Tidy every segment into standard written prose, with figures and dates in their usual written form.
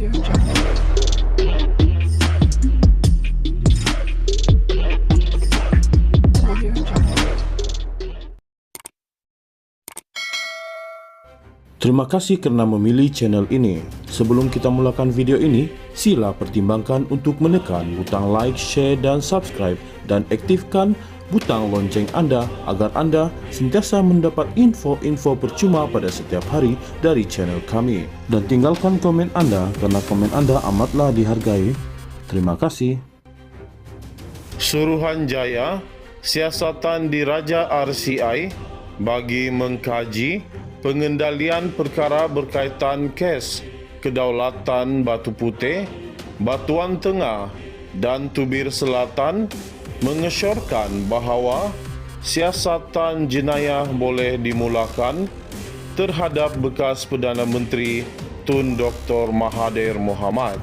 Terima kasih kerana memilih channel ini. Sebelum kita mulakan video ini, sila pertimbangkan untuk menekan butang like, share dan subscribe dan aktifkan butang lonceng anda agar anda sentiasa mendapat info-info percuma pada setiap hari dari channel kami. Dan tinggalkan komen anda kerana komen anda amatlah dihargai. Terima kasih. Suruhanjaya, siasatan diraja RCI bagi mengkaji pengendalian perkara berkaitan kes kedaulatan Batu Putih, Batuan Tengah dan Tubir Selatan mengesyorkan bahawa siasatan jenayah boleh dimulakan terhadap bekas Perdana Menteri Tun Dr. Mahathir Mohamad.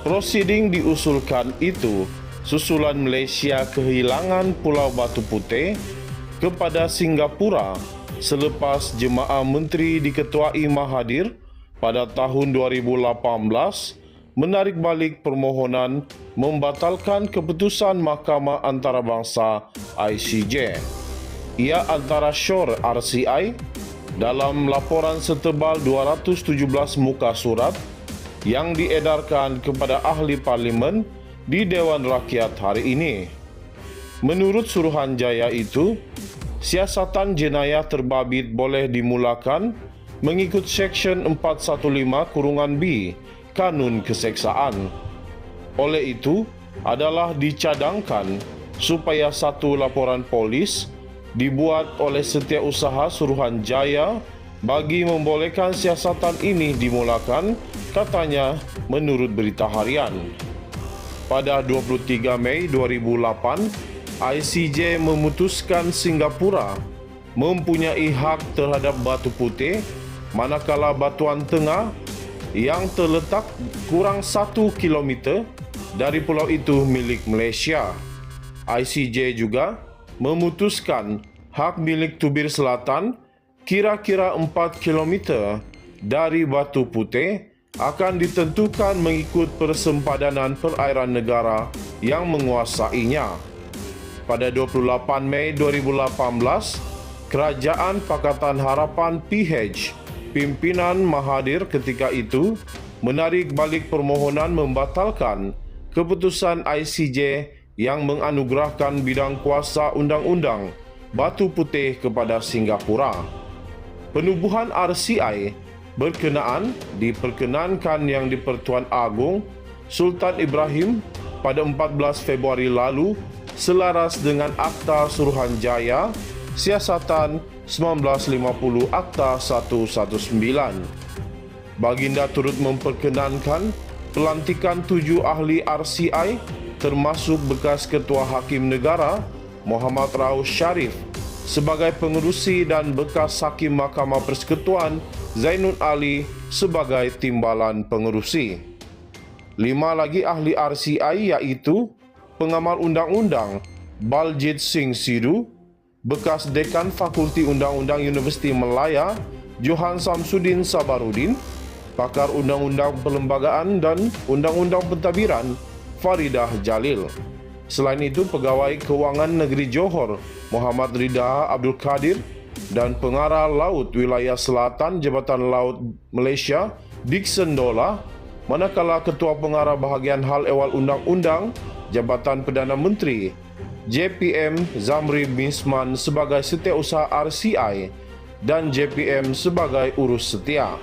Prosiding diusulkan itu susulan Malaysia kehilangan Pulau Batu Putih kepada Singapura selepas Jemaah Menteri diketuai Mahathir pada tahun 2018 menarik balik permohonan membatalkan keputusan Mahkamah Antarabangsa ICJ. Ia antara syur RCI dalam laporan setebal 217 muka surat yang diedarkan kepada ahli parlimen di Dewan Rakyat hari ini. Menurut Suruhanjaya itu, siasatan jenayah terbabit boleh dimulakan mengikut Seksyen 415(b) Kanun Keseksaan. Oleh itu, adalah dicadangkan supaya satu laporan polis dibuat oleh Setiausaha Suruhanjaya bagi membolehkan siasatan ini dimulakan, katanya menurut berita harian. Pada 23 Mei 2008, ICJ memutuskan Singapura mempunyai hak terhadap Batu Putih manakala Batuan Tengah yang terletak kurang 1 km dari pulau itu milik Malaysia. ICJ juga memutuskan hak milik Tubir Selatan kira-kira 4 km dari Batu Putih akan ditentukan mengikut persempadanan perairan negara yang menguasainya. Pada 28 Mei 2018, Kerajaan Pakatan Harapan PH, pimpinan Mahathir ketika itu, menarik balik permohonan membatalkan keputusan ICJ yang menganugerahkan bidang kuasa undang-undang Batu Putih kepada Singapura. Penubuhan RCI berkenaan diperkenankan yang di-Pertuan Agong Sultan Ibrahim pada 14 Februari lalu selaras dengan Akta Suruhanjaya Siasatan 1950 Akta 119. Baginda turut memperkenankan pelantikan 7 ahli RCI termasuk bekas Ketua Hakim Negara Muhammad Rauf Sharif sebagai pengerusi dan bekas Hakim Mahkamah Persekutuan Zainud Ali sebagai timbalan pengerusi. 5 lagi ahli RCI iaitu Pengamal Undang-Undang Baljit Singh Sidhu, bekas Dekan Fakulti Undang-Undang Universiti Malaya Johan Samsudin Sabarudin, pakar Undang-Undang Perlembagaan dan Undang-Undang Pentadbiran Faridah Jalil. Selain itu, Pegawai Kewangan Negeri Johor Muhammad Ridha Abdul Kadir dan Pengarah Laut Wilayah Selatan Jabatan Laut Malaysia Dixon Dola, manakala Ketua Pengarah Bahagian Hal Ehwal Undang-Undang Jabatan Perdana Menteri JPM Zamri Misman sebagai Setiausaha RCI dan JPM sebagai Urus Setia.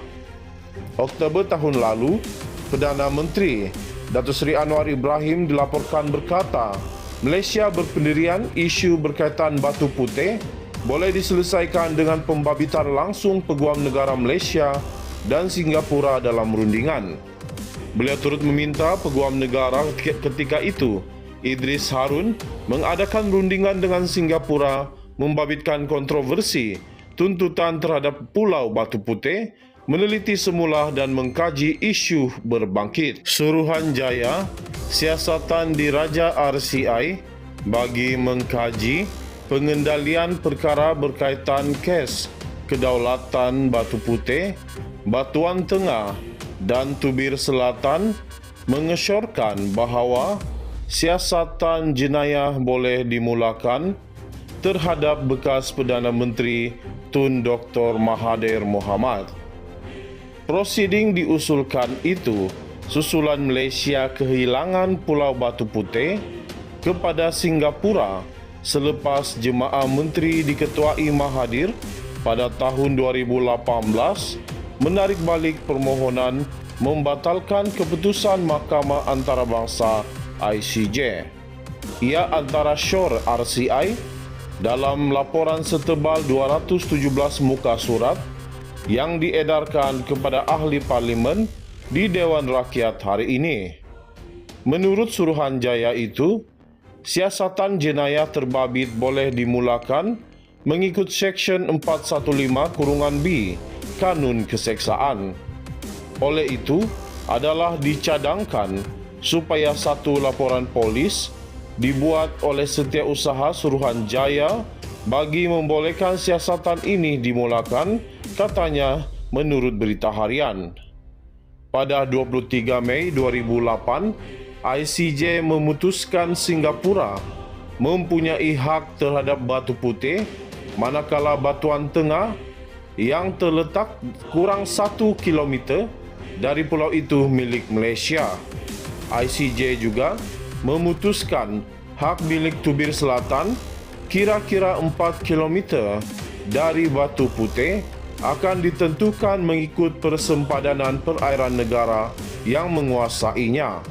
Oktober tahun lalu, Perdana Menteri Datuk Seri Anwar Ibrahim dilaporkan berkata, Malaysia berpendirian isu berkaitan Batu Putih boleh diselesaikan dengan pembabitan langsung Peguam Negara Malaysia dan Singapura dalam rundingan. Beliau turut meminta Peguam Negara ketika itu, Idris Harun, mengadakan rundingan dengan Singapura membabitkan kontroversi tuntutan terhadap Pulau Batu Putih, meneliti semula dan mengkaji isu berbangkit. Suruhanjaya, siasatan diraja RCI bagi mengkaji pengendalian perkara berkaitan kes kedaulatan Batu Putih, Batuan Tengah dan Tubir Selatan mengesyorkan bahawa siasatan jenayah boleh dimulakan terhadap bekas Perdana Menteri Tun Dr. Mahathir Mohamad. Prosiding diusulkan itu susulan Malaysia kehilangan Pulau Batu Putih kepada Singapura selepas Jemaah Menteri diketuai Mahathir pada tahun 2018 menarik balik permohonan membatalkan keputusan Mahkamah Antarabangsa ICJ. Ia antara syur RCI dalam laporan setebal 217 muka surat yang diedarkan kepada ahli parlimen di Dewan Rakyat hari ini. Menurut Suruhanjaya itu, siasatan jenayah terbabit boleh dimulakan mengikut Seksyen 415(b) Kanun Keseksaan. Oleh itu, adalah dicadangkan supaya satu laporan polis dibuat oleh Setiausaha Suruhanjaya bagi membolehkan siasatan ini dimulakan, katanya menurut Berita Harian. Pada 23 Mei 2008, ICJ memutuskan Singapura mempunyai hak terhadap Batu Putih manakala Batuan Tengah yang terletak kurang 1 kilometer dari pulau itu milik Malaysia. ICJ juga memutuskan hak milik Tubir Selatan kira-kira 4 kilometer dari Batu Putih akan ditentukan mengikut persempadanan perairan negara yang menguasainya.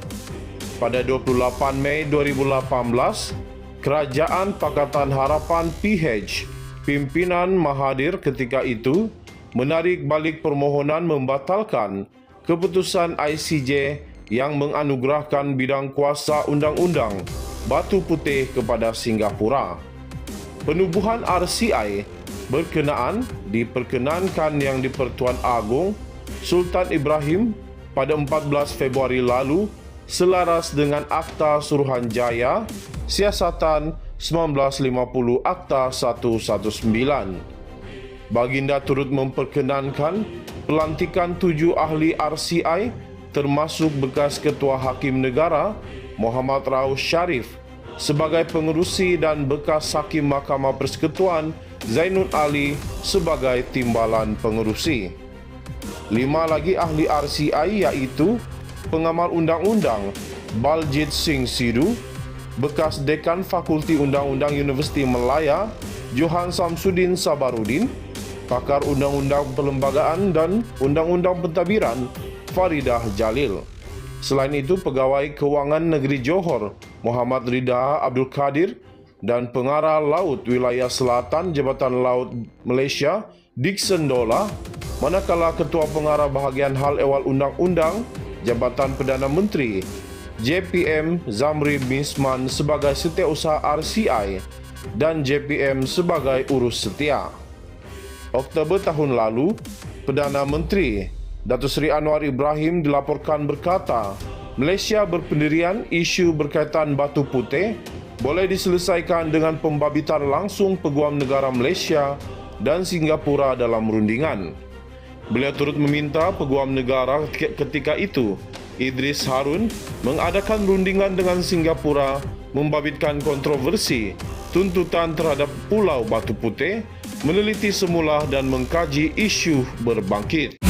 Pada 28 Mei 2018, Kerajaan Pakatan Harapan PH, pimpinan Mahathir ketika itu, menarik balik permohonan membatalkan keputusan ICJ yang menganugerahkan bidang kuasa undang-undang Batu Putih kepada Singapura. Penubuhan RCI berkenaan diperkenankan yang di-Pertuan Agong Sultan Ibrahim pada 14 Februari lalu selaras dengan Akta Suruhanjaya Siasatan 1950 Akta 119. Baginda turut memperkenankan pelantikan 7 ahli RCI termasuk bekas Ketua Hakim Negara Muhammad Rauf Sharif sebagai pengerusi dan bekas Hakim Mahkamah Persekutuan Zainud Ali sebagai timbalan pengerusi. 5 lagi ahli RCI iaitu pengamal undang-undang Baljit Singh Sidhu, bekas Dekan Fakulti Undang-Undang Universiti Malaya Johan Samsudin Sabarudin, pakar undang-undang perlembagaan dan undang-undang pentadbiran Faridah Jalil. Selain itu, pegawai Kewangan Negeri Johor Muhammad Ridha Abdul Kadir dan pengarah laut wilayah selatan Jabatan Laut Malaysia Dickson Dollah, manakala Ketua Pengarah Bahagian Hal Ehwal Undang-Undang Jabatan Perdana Menteri JPM Zamri Misman sebagai Setiausaha RCI dan JPM sebagai Urus Setia. Oktober tahun lalu, Perdana Menteri Datuk Seri Anwar Ibrahim dilaporkan berkata, Malaysia berpendirian isu berkaitan Batu Putih boleh diselesaikan dengan pembabitan langsung Peguam Negara Malaysia dan Singapura dalam rundingan. Beliau turut meminta Peguam Negara ketika itu, Idris Harun, mengadakan rundingan dengan Singapura membabitkan kontroversi tuntutan terhadap Pulau Batu Putih, meneliti semula dan mengkaji isu berbangkit.